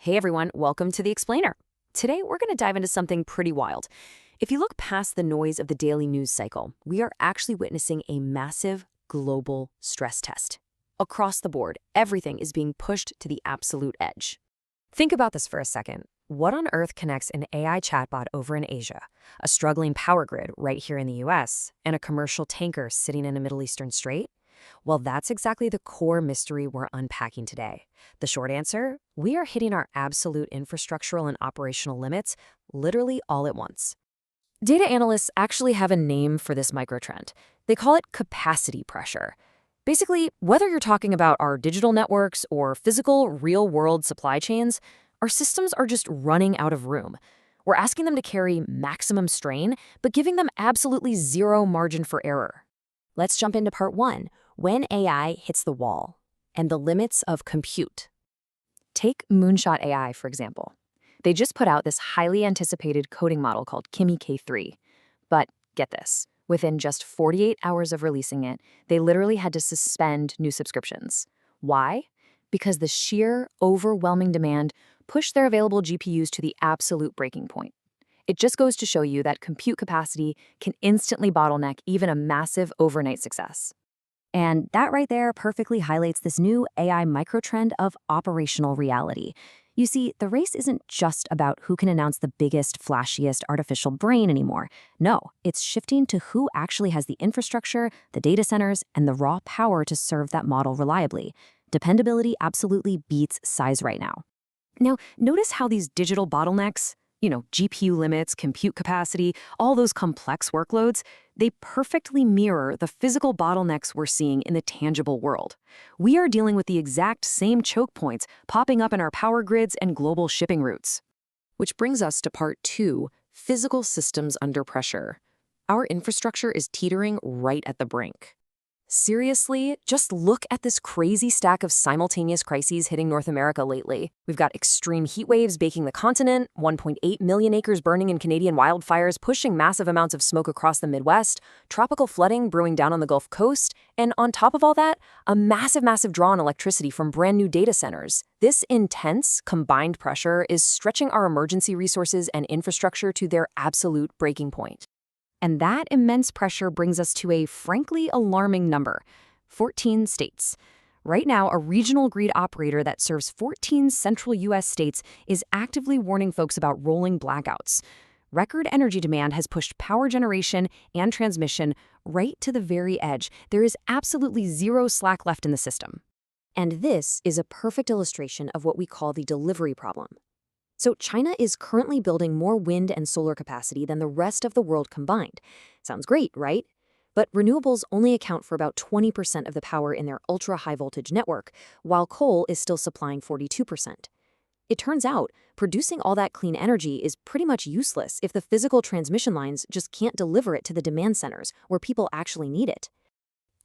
Hey everyone, welcome to The Explainer. Today we're going to dive into something pretty wild. If you look past the noise of the daily news cycle, we are actually witnessing a massive global stress test. Across the board, everything is being pushed to the absolute edge. Think about this for a second. What on earth connects an AI chatbot over in Asia, a struggling power grid right here in the US, and a commercial tanker sitting in a Middle Eastern strait? Well, that's exactly the core mystery we're unpacking today. The short answer? We are hitting our absolute infrastructural and operational limits literally all at once. Data analysts actually have a name for this microtrend. They call it capacity pressure. Basically, whether you're talking about our digital networks or physical, real-world supply chains, our systems are just running out of room. We're asking them to carry maximum strain, but giving them absolutely zero margin for error. Let's jump into part one, when AI hits the wall, and the limits of compute. Take Moonshot AI, for example. They just put out this highly anticipated coding model called Kimi K3. But get this, within just 48 hours of releasing it, they literally had to suspend new subscriptions. Why? Because the sheer, overwhelming demand pushed their available GPUs to the absolute breaking point. It just goes to show you that compute capacity can instantly bottleneck even a massive overnight success. And that right there perfectly highlights this new AI microtrend of operational reality. You see, the race isn't just about who can announce the biggest, flashiest artificial brain anymore. No, it's shifting to who actually has the infrastructure, the data centers, and the raw power to serve that model reliably. Dependability absolutely beats size right now. Now, notice how these digital bottlenecks, GPU limits, compute capacity, all those complex workloads, they perfectly mirror the physical bottlenecks we're seeing in the tangible world. We are dealing with the exact same choke points popping up in our power grids and global shipping routes. Which brings us to part two, physical systems under pressure. Our infrastructure is teetering right at the brink. Seriously, just look at this crazy stack of simultaneous crises hitting North America lately. We've got extreme heat waves baking the continent, 1.8 million acres burning in Canadian wildfires, pushing massive amounts of smoke across the Midwest, tropical flooding brewing down on the Gulf Coast, and on top of all that, a massive draw on electricity from brand new data centers. This intense, combined pressure is stretching our emergency resources and infrastructure to their absolute breaking point. And that immense pressure brings us to a frankly alarming number, 14 states. Right now, a regional grid operator that serves 14 central U.S. states is actively warning folks about rolling blackouts. Record energy demand has pushed power generation and transmission right to the very edge. There is absolutely zero slack left in the system. And this is a perfect illustration of what we call the delivery problem. So China is currently building more wind and solar capacity than the rest of the world combined. Sounds great, right? But renewables only account for about 20% of the power in their ultra-high voltage network, while coal is still supplying 42%. It turns out, producing all that clean energy is pretty much useless if the physical transmission lines just can't deliver it to the demand centers where people actually need it.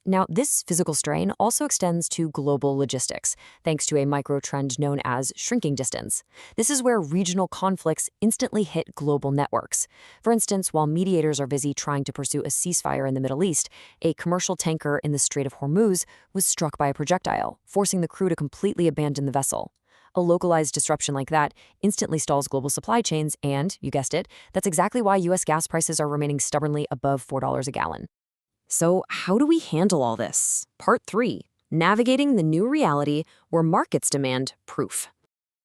Now, this physical strain also extends to global logistics, thanks to a microtrend known as shrinking distance. This is where regional conflicts instantly hit global networks. For instance, while mediators are busy trying to pursue a ceasefire in the Middle East, a commercial tanker in the Strait of Hormuz was struck by a projectile, forcing the crew to completely abandon the vessel. A localized disruption like that instantly stalls global supply chains, and, you guessed it, that's exactly why U.S. gas prices are remaining stubbornly above $4 a gallon. So how do we handle all this? Part 3, navigating the new reality where markets demand proof.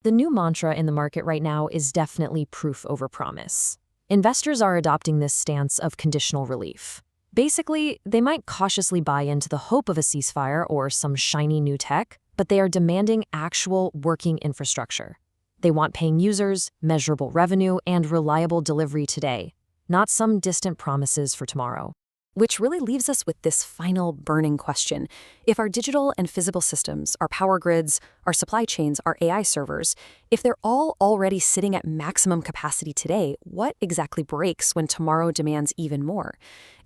The new mantra in the market right now is definitely proof over promise. Investors are adopting this stance of conditional relief. Basically, they might cautiously buy into the hope of a ceasefire or some shiny new tech, but they are demanding actual working infrastructure. They want paying users, measurable revenue, and reliable delivery today, not some distant promises for tomorrow. Which really leaves us with this final burning question. If our digital and physical systems, our power grids, our supply chains, our AI servers, if they're all already sitting at maximum capacity today, what exactly breaks when tomorrow demands even more?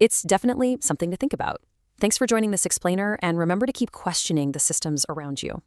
It's definitely something to think about. Thanks for joining this explainer, and remember to keep questioning the systems around you.